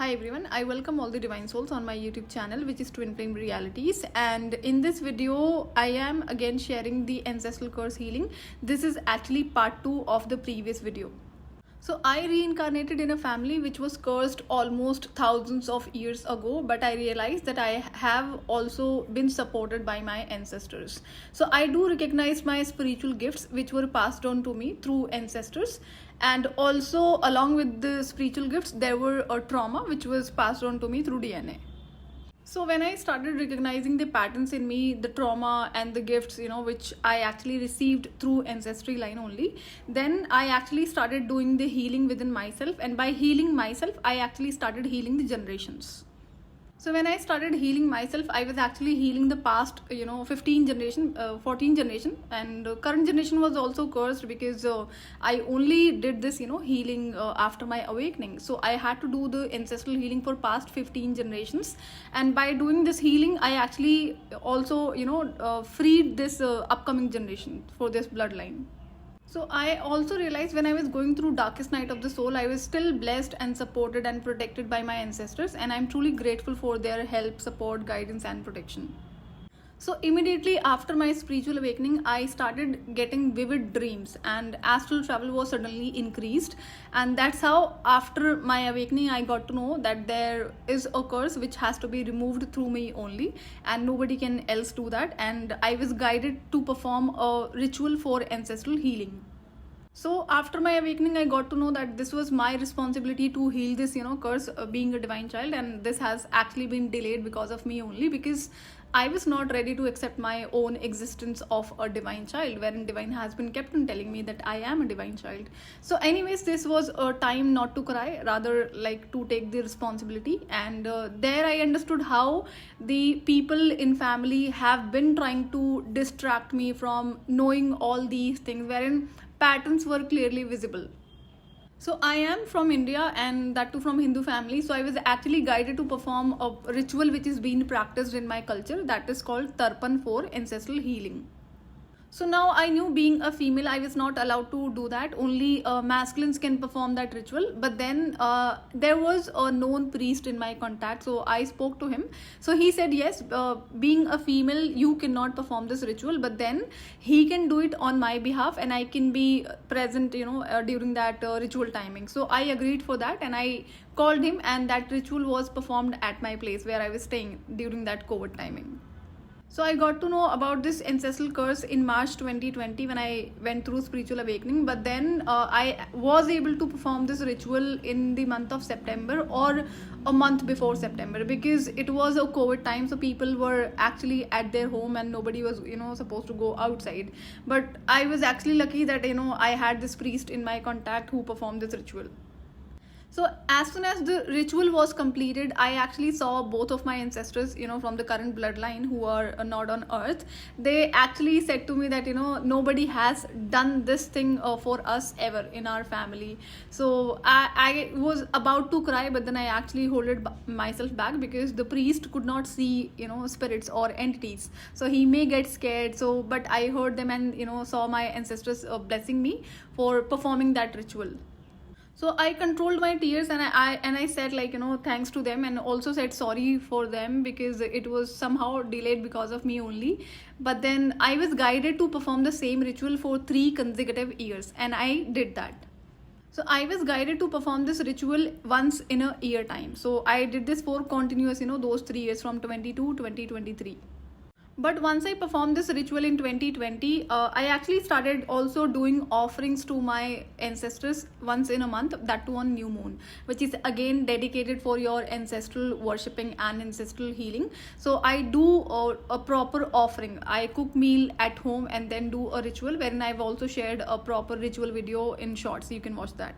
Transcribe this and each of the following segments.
Hi everyone, I welcome all the divine souls on my YouTube channel, which is Twinflame Realities, and in this video I am again sharing the ancestral curse healing. This is actually part 2 of the previous video. So I reincarnated in a family which was cursed almost thousands of years ago, but I realized that I have also been supported by my ancestors. So I do recognize my spiritual gifts which were passed on to me through ancestors, and also along with the spiritual gifts there were a trauma which was passed on to me through DNA. So when I started recognizing the patterns in me, the trauma and the gifts, which I actually received through ancestry line only, then I actually started doing the healing within myself, and by healing myself I actually started healing the generations. So when I started healing myself, I was actually healing the past, 15 generation, 14 generation, and current generation was also cursed because I only did this, healing after my awakening. So I had to do the ancestral healing for past 15 generations, and by doing this healing, I actually also, freed this upcoming generation for this bloodline. So I also realized when I was going through darkest night of the soul, I was still blessed and supported and protected by my ancestors, and I'm truly grateful for their help, support, guidance and protection. So immediately after my spiritual awakening, I started getting vivid dreams, and astral travel was suddenly increased, and that's how after my awakening I got to know that there is a curse which has to be removed through me only, and nobody can else do that, and I was guided to perform a ritual for ancestral healing. So after my awakening, I got to know that this was my responsibility to heal this, curse, being a divine child, and this has actually been delayed because of me only, because I was not ready to accept my own existence of a divine child, wherein divine has been kept on telling me that I am a divine child. So anyways, this was a time not to cry, rather like to take the responsibility, and there I understood how the people in family have been trying to distract me from knowing all these things, wherein patterns were clearly visible. So I am from India, and that too from Hindu family. So I was actually guided to perform a ritual which is being practiced in my culture, that is called Tarpan for ancestral healing. So now I knew, being a female, I was not allowed to do that. Only masculines can perform that ritual. But then there was a known priest in my contact, so I spoke to him. So he said, yes, being a female, you cannot perform this ritual, but then he can do it on my behalf, and I can be present, during that ritual timing. So I agreed for that, and I called him, and that ritual was performed at my place where I was staying during that COVID timing. So I got to know about this ancestral curse in March 2020 when I went through spiritual awakening. But then I was able to perform this ritual in the month of September, or a month before September, because it was a COVID time. So people were actually at their home and nobody was, supposed to go outside. But I was actually lucky that, I had this priest in my contact who performed this ritual. So as soon as the ritual was completed, I actually saw both of my ancestors, from the current bloodline who are not on earth. They actually said to me that, nobody has done this thing for us ever in our family. So I was about to cry, but then I actually holded myself back, because the priest could not see, spirits or entities. So he may get scared. So, but I heard them and, saw my ancestors blessing me for performing that ritual. So I controlled my tears, and I said, thanks to them, and also said sorry for them because it was somehow delayed because of me only. But then I was guided to perform the same ritual for 3 consecutive years, and I did that. So I was guided to perform this ritual once in a year time. So I did this for continuous, those 3 years from 20 to 2023. But once I performed this ritual in 2020, I actually started also doing offerings to my ancestors once in a month, that too on new moon, which is again dedicated for your ancestral worshipping and ancestral healing. So I do a proper offering. I cook meal at home and then do a ritual, wherein I've also shared a proper ritual video in shorts. So you can watch that.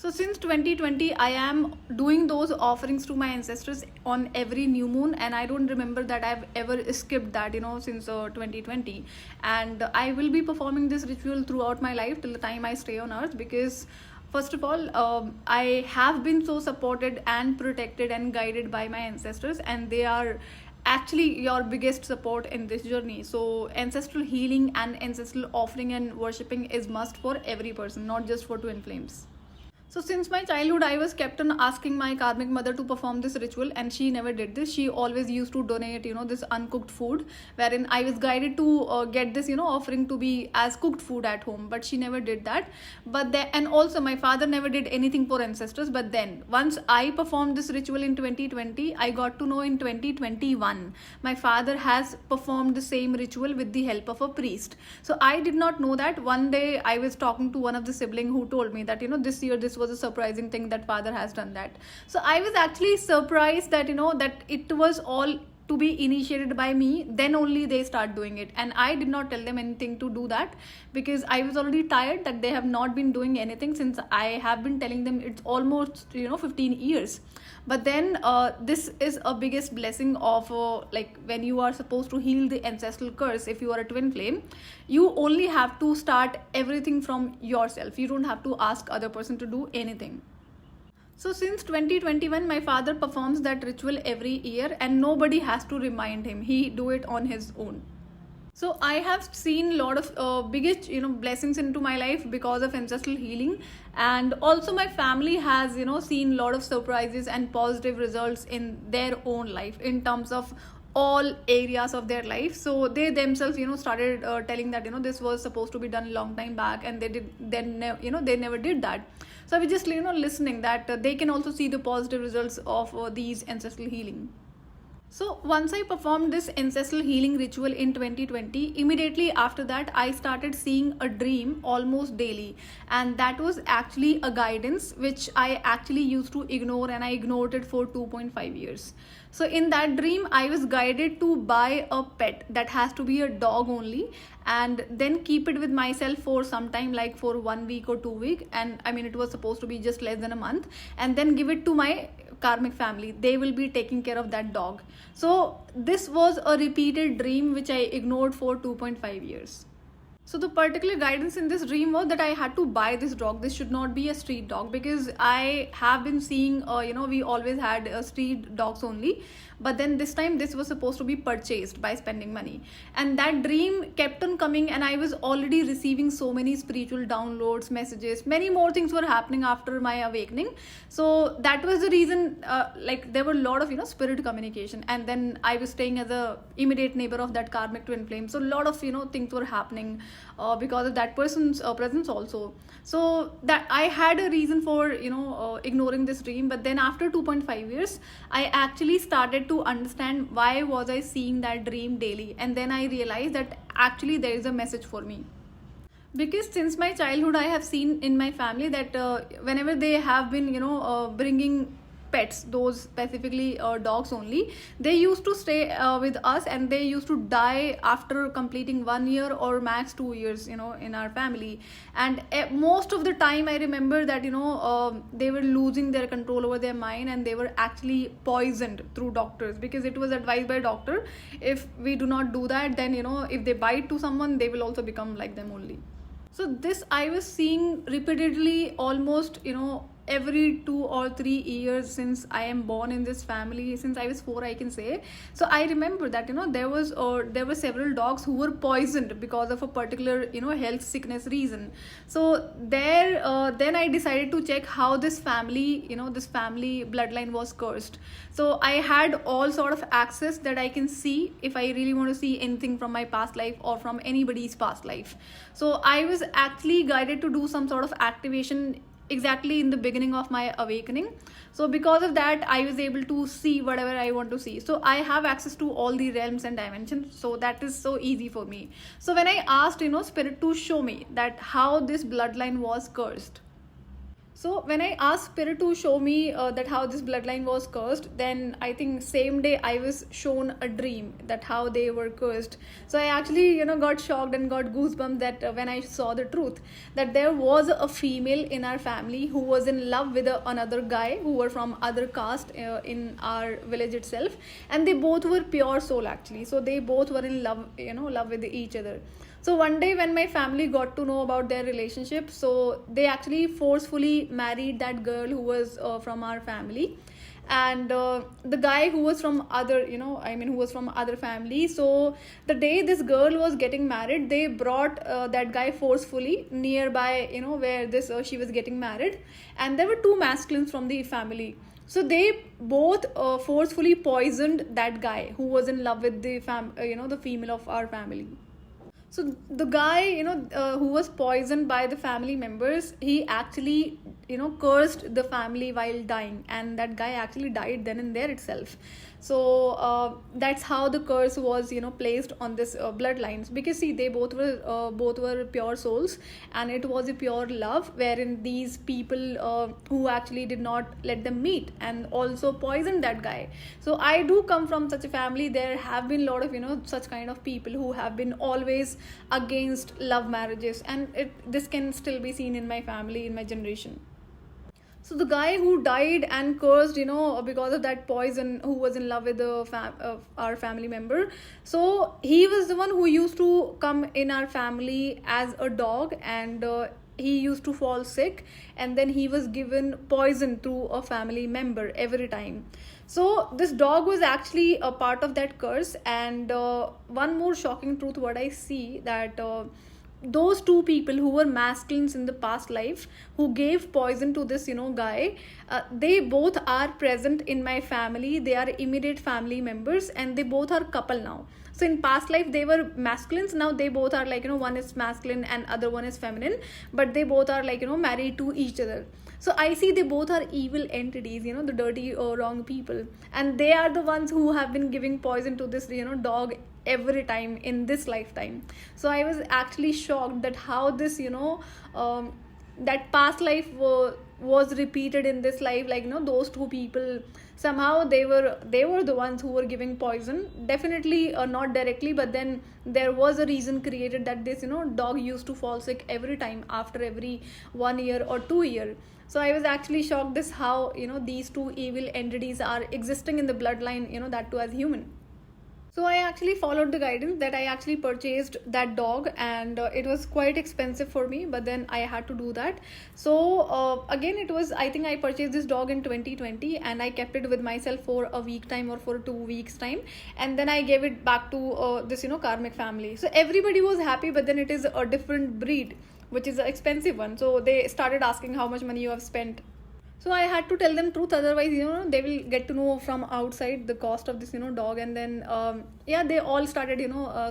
So since 2020, I am doing those offerings to my ancestors on every new moon, and I don't remember that I've ever skipped that, since 2020. And I will be performing this ritual throughout my life till the time I stay on earth, because first of all, I have been so supported and protected and guided by my ancestors, and they are actually your biggest support in this journey. So ancestral healing and ancestral offering and worshipping is must for every person, not just for twin flames. So since my childhood, I was kept on asking my karmic mother to perform this ritual, and she never did this. She always used to donate, this uncooked food, wherein I was guided to get this, offering to be as cooked food at home. But she never did that. But then, and also my father never did anything for ancestors. But then, once I performed this ritual in 2020, I got to know in 2021 my father has performed the same ritual with the help of a priest. So I did not know that. One day I was talking to one of the sibling who told me that this year this was a surprising thing that father has done that. So I was actually surprised that that it was all to be initiated by me, then only they start doing it. And I did not tell them anything to do that, because I was already tired that they have not been doing anything since I have been telling them it's almost 15 years. But then this is a biggest blessing of like when you are supposed to heal the ancestral curse. If you are a twin flame, you only have to start everything from yourself. You don't have to ask other person to do anything. So since 2021, my father performs that ritual every year, and nobody has to remind him. He do it on his own. So I have seen a lot of biggest blessings into my life because of ancestral healing, and also my family has seen a lot of surprises and positive results in their own life in terms of all areas of their life. So they themselves started telling that this was supposed to be done a long time back, and they did then they never did that. So I was just listening that they can also see the positive results of these ancestral healing. So once I performed this ancestral healing ritual in 2020, immediately after that I started seeing a dream almost daily, and that was actually a guidance which I actually used to ignore, and I ignored it for 2.5 years. So in that dream I was guided to buy a pet that has to be a dog only, and then keep it with myself for some time, like for 1 week or 2 weeks, and I mean it was supposed to be just less than a month, and then give it to my karmic family. They will be taking care of that dog. So this was a repeated dream which I ignored for 2.5 years. So the particular guidance in this dream was that I had to buy this dog. This should not be a street dog, because I have been seeing, we always had street dogs only. But then this time this was supposed to be purchased by spending money. And that dream kept on coming, and I was already receiving so many spiritual downloads, messages, many more things were happening after my awakening. So that was the reason, like there were a lot of, spirit communication. And then I was staying as a immediate neighbor of that karmic twin flame. So a lot of, things were happening because of that person's presence also. So that I had a reason for ignoring this dream. But then after 2.5 years I actually started to understand why was I seeing that dream daily, and then I realized that actually there is a message for me. Because since my childhood I have seen in my family that whenever they have been bringing pets, those specifically dogs only, they used to stay with us, and they used to die after completing 1 year or max 2 years in our family. And most of the time I remember that they were losing their control over their mind, and they were actually poisoned through doctors, because it was advised by doctor, if we do not do that, then if they bite to someone, they will also become like them only. So this I was seeing repeatedly, almost every 2 or 3 years since I am born in this family, since I was 4 I can say. So I remember that there were several dogs who were poisoned because of a particular health sickness reason. So there then I decided to check how this family bloodline was cursed. So I had all sort of access that I can see if I really want to see anything from my past life or from anybody's past life. So I was actually guided to do some sort of activation exactly in the beginning of my awakening. So because of that I was able to see whatever I want to see. So I have access to all the realms and dimensions, so that is so easy for me. So when I asked spirit to show me that how this bloodline was cursed, so when I asked spirit to show me that how this bloodline was cursed, then I think same day I was shown a dream that how they were cursed. So I actually got shocked and got goosebumps that when I saw the truth, that there was a female in our family who was in love with another guy who were from other caste in our village itself, and they both were pure soul actually. So they both were in love, love with each other. So one day when my family got to know about their relationship, so they actually forcefully married that girl who was from our family. and the guy who was from other, who was from other family. So the day this girl was getting married, they brought that guy forcefully nearby, where this she was getting married, and there were two masculines from the family. So they both forcefully poisoned that guy who was in love with the the female of our family. So the guy, who was poisoned by the family members, he actually, cursed the family while dying, and that guy actually died then and there itself. So that's how the curse was, placed on this bloodlines. Because see, they both were pure souls, and it was a pure love, wherein these people who actually did not let them meet and also poisoned that guy. So I do come from such a family. There have been a lot of, such kind of people who have been always against love marriages, and this can still be seen in my family, in my generation. So the guy who died and cursed, because of that poison, who was in love with our family member, so he was the one who used to come in our family as a dog, and he used to fall sick, and then he was given poison through a family member every time. So this dog was actually a part of that curse. And one more shocking truth what I see, that those two people who were masculines in the past life, who gave poison to this guy, they both are present in my family. They are immediate family members, and they both are couple now. So in past life they were masculines, now they both are like, one is masculine and other one is feminine, but they both are like, married to each other. So I see they both are evil entities, the dirty or wrong people, and they are the ones who have been giving poison to this dog every time in this lifetime. So I was actually shocked that how this that past life was repeated in this life. Like, those two people, somehow they were the ones who were giving poison. Definitely not directly, but then there was a reason created that this dog used to fall sick every time after every 1 year or 2 year. So I was actually shocked this how these two evil entities are existing in the bloodline, that too as human. So I actually followed the guidance that I actually purchased that dog, and it was quite expensive for me, but then I had to do that. So again, I think I purchased this dog in 2020, and I kept it with myself for a week time or for 2 weeks time, and then I gave it back to this Karmic family. So everybody was happy, but then it is a different breed, which is an expensive one. So they started asking how much money you have spent. So I had to tell them truth, otherwise they will get to know from outside the cost of this dog. And then they all started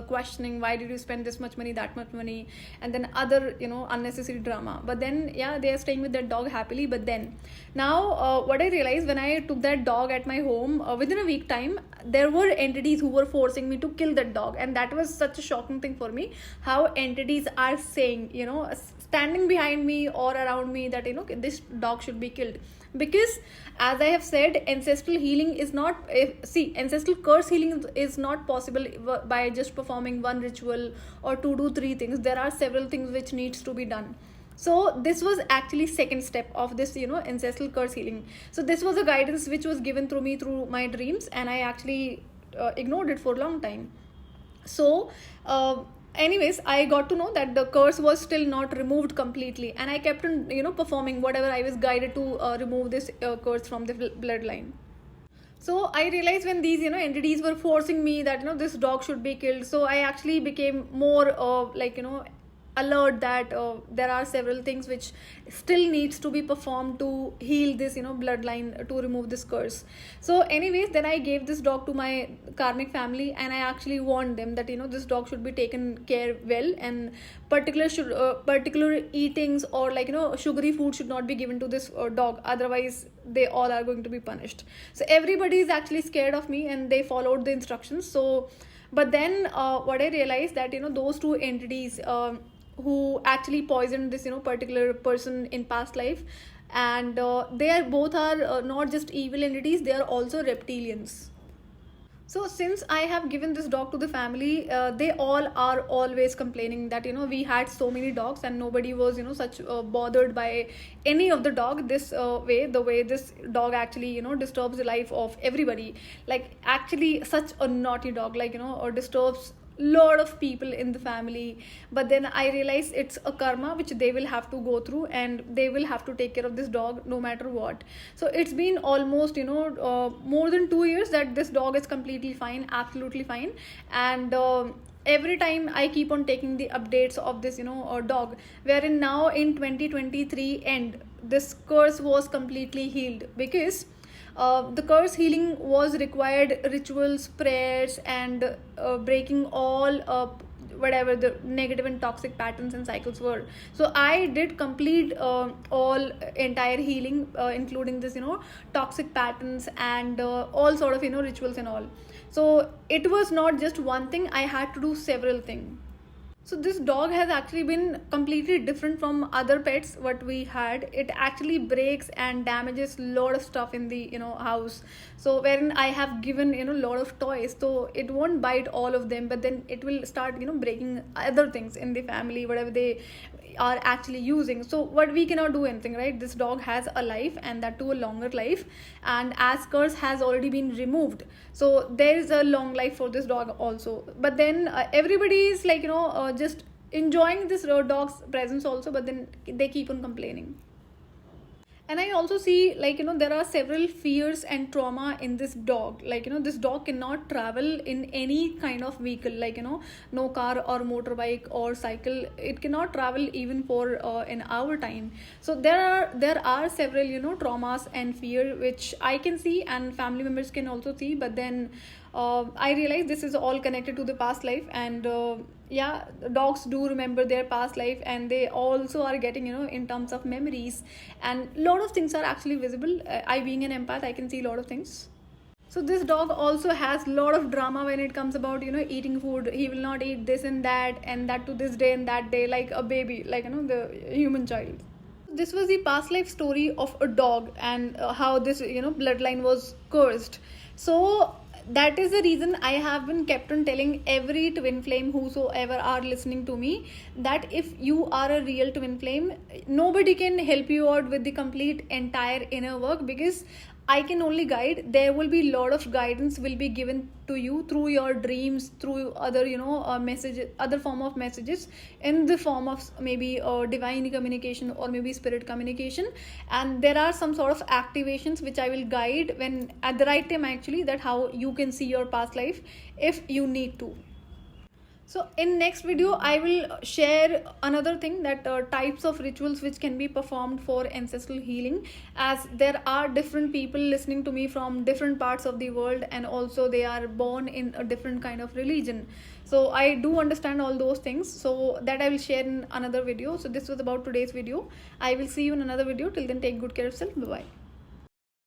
questioning, why did you spend this much money, that much money, and then other unnecessary drama. But then they are staying with that dog happily. But then now what I realized, when I took that dog at my home, within a week time there were entities who were forcing me to kill that dog. And that was such a shocking thing for me, how entities are saying, standing behind me or around me, that this dog should be killed. Because as I have said, ancestral healing is not ancestral curse healing is not possible by just performing one ritual or 2 to 3 things. There are several things which needs to be done. So this was actually second step of this ancestral curse healing. So this was a guidance which was given through me through my dreams, and I actually ignored it for a long time. So anyways, I got to know that the curse was still not removed completely, and I kept on performing whatever I was guided to remove this curse from the bloodline. So I realized when these entities were forcing me that this dog should be killed, so I actually became more alert that there are several things which still needs to be performed to heal this bloodline, to remove this curse. So anyways, then I gave this dog to my karmic family, and I actually warned them that this dog should be taken care well, and particular eatings or sugary food should not be given to this dog, otherwise they all are going to be punished. So everybody is actually scared of me, and they followed the instructions. So but then what I realized, that those two entities who actually poisoned this particular person in past life, and they are both are not just evil entities, they are also reptilians. So since I have given this dog to the family, they all are always complaining that we had so many dogs and nobody was such bothered by any of the dog this way, the way this dog actually disturbs the life of everybody. Like, actually such a naughty dog, or disturbs lot of people in the family, but then I realized it's a karma which they will have to go through, and they will have to take care of this dog no matter what. So it's been almost, more than 2 years that this dog is completely fine, absolutely fine. And every time I keep on taking the updates of this, dog, wherein now in 2023 end this curse was completely healed, because the curse healing was required rituals, prayers, and breaking all whatever the negative and toxic patterns and cycles were. So I did complete all entire healing, including this, toxic patterns, and all sort of, rituals and all. So it was not just one thing, I had to do several things. So this dog has actually been completely different from other pets what we had. It actually breaks and damages a lot of stuff in the house. So wherein I have given a lot of toys, so it won't bite all of them, but then it will start breaking other things in the family, whatever they are actually using. So what we cannot do anything, right? This dog has a life, and that too a longer life, and as curse has already been removed, so there is a long life for this dog also. But then everybody is like just enjoying this dog's presence also, but then they keep on complaining. And I also see, like, there are several fears and trauma in this dog. Like, this dog cannot travel in any kind of vehicle, like, no car or motorbike or cycle. It cannot travel even for an hour time. So there are several traumas and fear which I can see and family members can also see. But then I realize this is all connected to the past life, and yeah, dogs do remember their past life, and they also are getting in terms of memories, and a lot of things are actually visible. I being an empath, I can see a lot of things. So this dog also has a lot of drama when it comes about eating food. He will not eat this and that to this day and that day, like a baby, like the human child. This was the past life story of a dog, and how this bloodline was cursed. So that is the reason I have been kept on telling every twin flame whosoever are listening to me, that if you are a real twin flame, nobody can help you out with the complete entire inner work, because I can only guide. There will be a lot of guidance will be given to you through your dreams, through other messages, other form of messages, in the form of maybe divine communication or maybe spirit communication. And there are some sort of activations which I will guide when at the right time, actually, that how you can see your past life if you need to. So in next video I will share another thing, that types of rituals which can be performed for ancestral healing, as there are different people listening to me from different parts of the world, and also they are born in a different kind of religion. So I do understand all those things, so that I will share in another video. So this was about today's video. I will see you in another video. Till then, take good care of yourself. Bye bye.